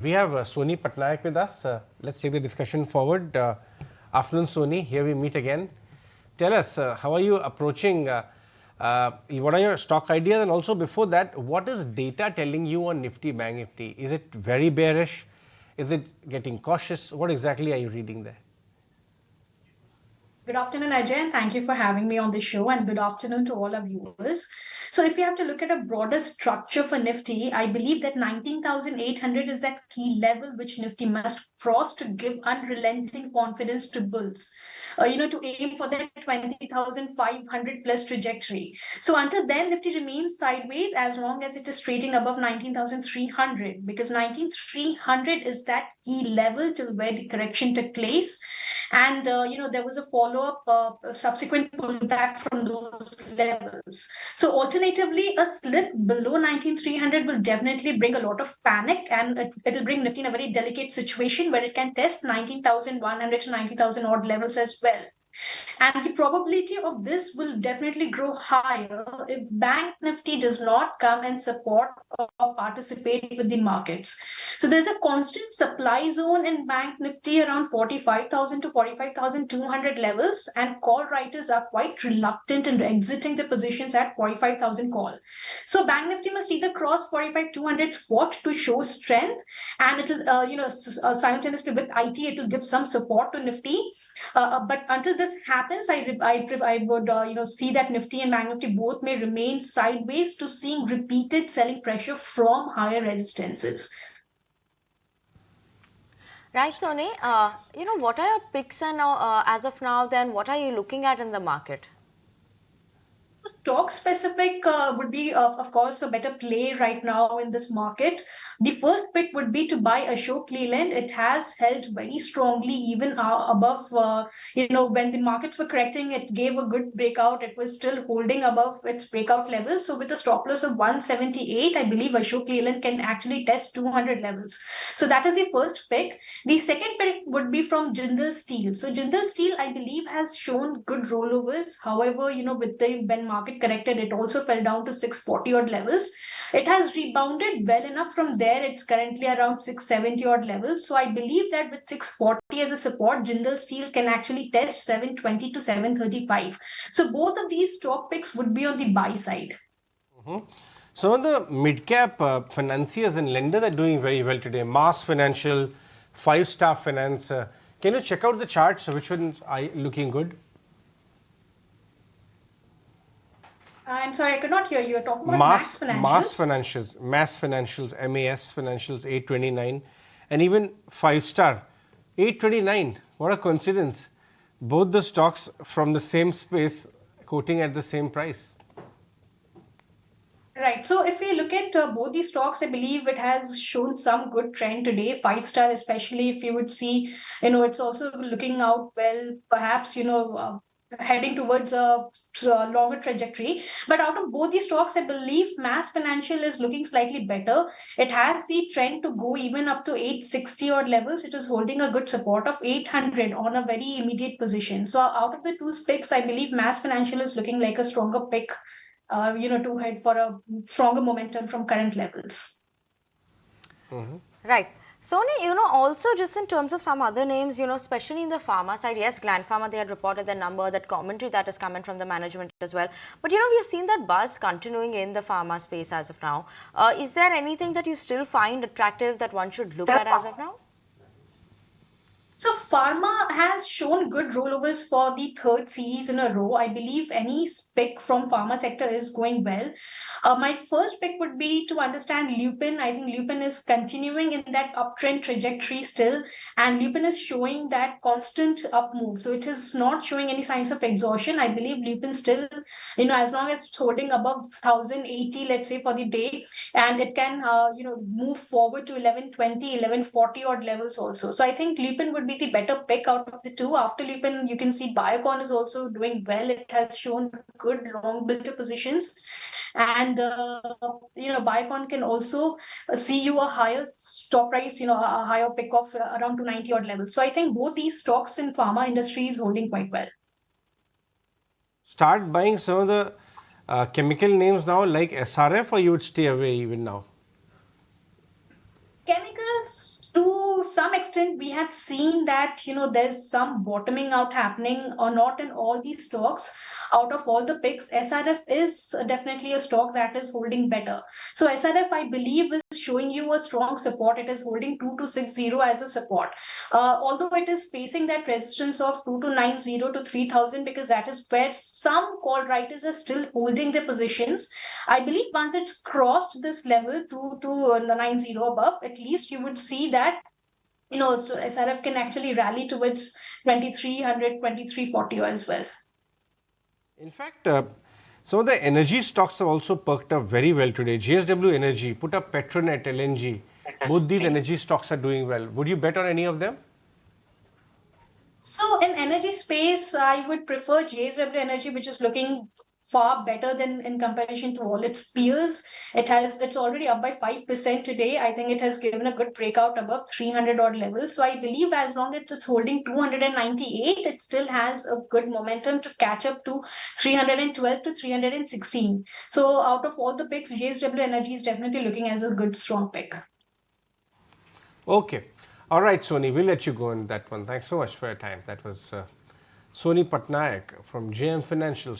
We have Soni Patnaik with us. Let's take the discussion forward. Afternoon, Soni. Here we meet again. Tell us, how are you approaching? What are your stock ideas? And also before that, what is data telling you on Nifty, Bank Nifty? Is it very bearish? Is it getting cautious? What exactly are you reading there? Good afternoon, Ajay, and thank you for having me on the show. And good afternoon to all our viewers. So, if we have to look at a broader structure for Nifty, I believe that 19,800 is that key level which Nifty must cross to give unrelenting confidence to bulls. To aim for that 20,500 plus trajectory. So, until then, Nifty remains sideways as long as it is trading above 19,300, because 19,300 is that key level till where the correction took place. And there was a follow-up subsequent pullback from those levels. So alternatively, a slip below 19,300 will definitely bring a lot of panic, and it'll bring Nifty in a very delicate situation where it can test 19,100 to 90,000 odd levels as well. And the probability of this will definitely grow higher if Bank Nifty does not come and support or participate with the markets. So there's a constant supply zone in Bank Nifty around 45,000 to 45,200 levels, and call writers are quite reluctant in exiting the positions at 45,000 call. So Bank Nifty must either cross 45,200 spot to show strength, and it'll, simultaneously with IT, it will give some support to Nifty. But until this happens, I would see that Nifty and Bank Nifty both may remain sideways to seeing repeated selling pressure from higher resistances. Right, Soni. What are your picks and as of now? Then, what are you looking at in the market? The stock specific would be, of course, a better play right now in this market. The first pick would be to buy Ashok Leyland. It has held very strongly, even above, when the markets were correcting, it gave a good breakout. It was still holding above its breakout level. So, with a stop loss of 178, I believe Ashok Leyland can actually test 200 levels. So, that is the first pick. The second pick would be from Jindal Steel. So, Jindal Steel, I believe, has shown good rollovers. However, with the when market corrected, it also fell down to 640 odd levels. It has rebounded well enough from there. It's currently around 670 odd levels. So I believe that with 640 as a support, Jindal Steel can actually test 720 to 735. So both of these stock picks would be on the buy side. Some of the mid-cap financiers and lenders are doing very well today. Mass Financial, 5-Star Finance. Can you check out the charts? Which ones are looking good? I'm sorry, I could not hear you. You're talking about Mass Financials. Mass Financials, MAS Financials, 829, and even 5-Star, 829. What a coincidence. Both the stocks from the same space quoting at the same price. Right. So if we look at both these stocks, I believe it has shown some good trend today. 5-Star, especially if you would see, it's also looking out well, perhaps, heading towards a longer trajectory. But out of both these stocks, I believe Mass Financial is looking slightly better. It has the trend to go even up to 860 odd levels. It is holding a good support of 800 on a very immediate position. So out of the two picks, I believe Mass Financial is looking like a stronger pick, to head for a stronger momentum from current levels. Right. Soni, also just in terms of some other names, especially in the pharma side, yes, Gland Pharma, they had reported the number, that commentary that is coming from the management as well. But, we've seen that buzz continuing in the pharma space as of now. Is there anything that you still find attractive that one should look at as of now? So pharma has shown good rollovers for the third series in a row. I believe any pick from pharma sector is going well. My first pick would be to understand Lupin. I think Lupin is continuing in that uptrend trajectory still, and Lupin is showing that constant up move. So it is not showing any signs of exhaustion. I believe Lupin still, as long as it's holding above 1,080, let's say for the day, and it can, move forward to 1120, 1140 odd levels also. So I think Lupin would be the better pick out of the two. After Lupin, you can see Biocon is also doing well. It has shown good long builder positions. And, Biocon can also see you a higher stock price, a higher pick of around 290 odd levels. So I think both these stocks in pharma industry is holding quite well. Start buying some of the chemical names now like SRF, or you would stay away even now? Chemicals, extent, we have seen that, there's some bottoming out happening or not in all these stocks. Out of all the picks, SRF is definitely a stock that is holding better. So SRF, I believe, is showing you a strong support. It is holding 2260 as a support. Although it is facing that resistance of 2290 to 3000, because that is where some call writers are still holding their positions. I believe once it's crossed this level 2290 above, at least you would see that so SRF can actually rally towards 2300, 2340 as well. In fact, some of the energy stocks have also perked up very well today. GSW Energy, put up Petronet, LNG. Both these energy stocks are doing well. Would you bet on any of them? So in energy space, I would prefer JSW Energy, which is looking far better than in comparison to all its peers. It's already up by 5% today. I think it has given a good breakout above 300 odd levels. So I believe as long as it's holding 298, it still has a good momentum to catch up to 312 to 316. So out of all the picks, JSW Energy is definitely looking as a good strong pick. Okay. All right, Soni, we'll let you go on that one. Thanks so much for your time. That was Soni Patnaik from JM Financial